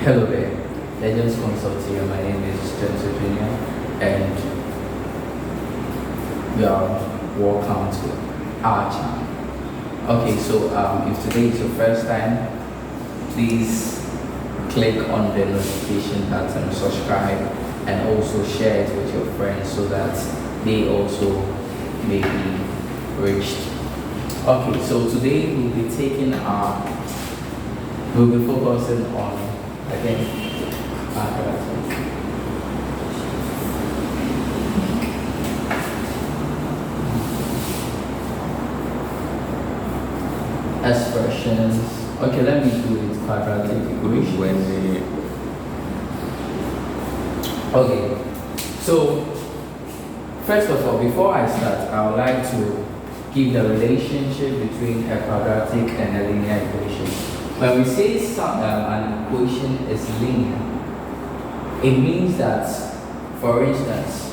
Hello there, Legends Consulting. My name is Jensen Jr. and you are welcome to our channel. Okay, so if today is your first time, please click on the notification button, subscribe, and also share it with your friends so that they also may be reached. Okay, so today we'll be focusing on again expressions. Okay, let me do it quadratic equation. Okay, so first of all, before I start, I would like to give the relationship between a quadratic and a linear equation. When we say an equation is linear, it means that, for instance,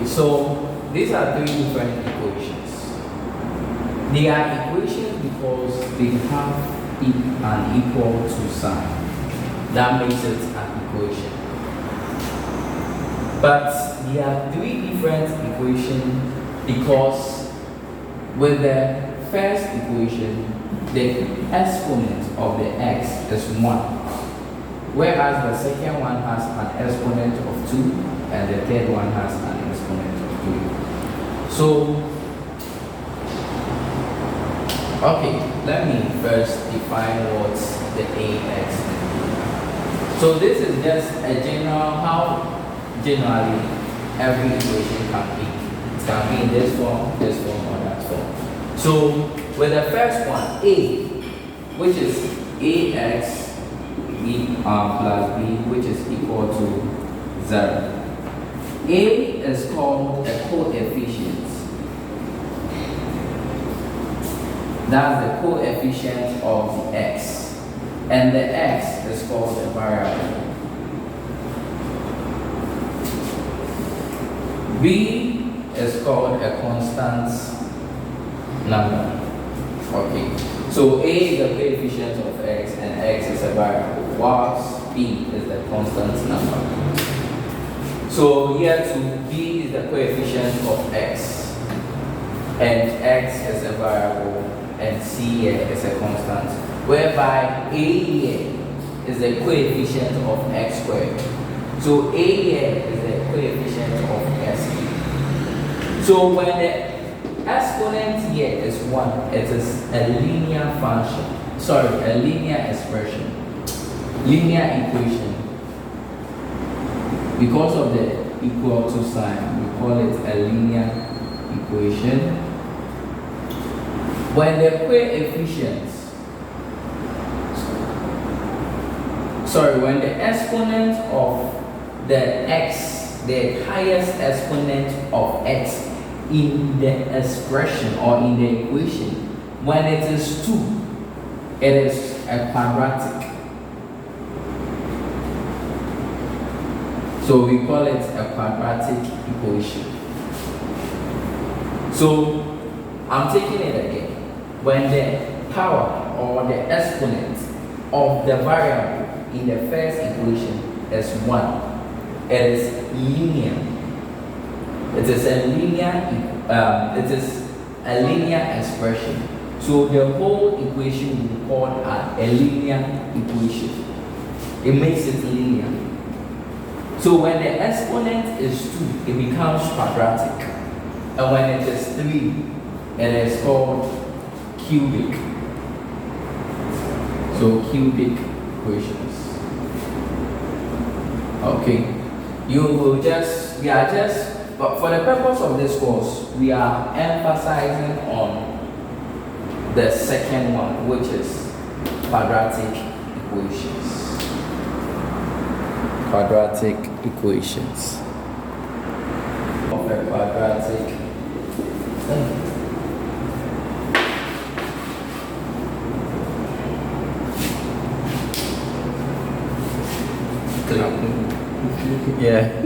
so these are three different equations. They are equations because they have an equal to sign. That makes it an equation. But there are three different equations because with the first equation, the exponent of the x is 1, whereas the second one has an exponent of 2 and the third one has an exponent of 3. So, okay, let me first define what the ax is. So this is just a general, how generally every equation can be. It can be in this form, or that form. So with the first one, a, which is ax plus b, which is equal to 0. A is called a coefficient. That's the coefficient of the x. And the x is called a variable. B is called a constant number. Okay. So A is the coefficient of x and x is a variable, whilst B is the constant number. So here too, B is the coefficient of x, and x is a variable, and C here is a constant, whereby A here is the coefficient of x squared. So A here is the coefficient of x. So when the exponent here is 1, it is a linear function. Sorry, a linear expression, linear equation. Because of the equal to sign, we call it a linear equation. When the when the exponent of the x, the highest exponent of x in the expression or in the equation, when it is 2, it is a quadratic. So we call it a quadratic equation. So I'm taking it again. When the power or the exponent of the variable in the first equation is 1, it is linear. It is a linear expression. So the whole equation will be called a linear equation. It makes it linear. So when the exponent is 2, it becomes quadratic. And when it is 3, it is called cubic. So cubic equations. Okay. But for the purpose of this course, we are emphasizing on the second one, which is quadratic equations. Quadratic equations. Of a quadratic Click. Yeah.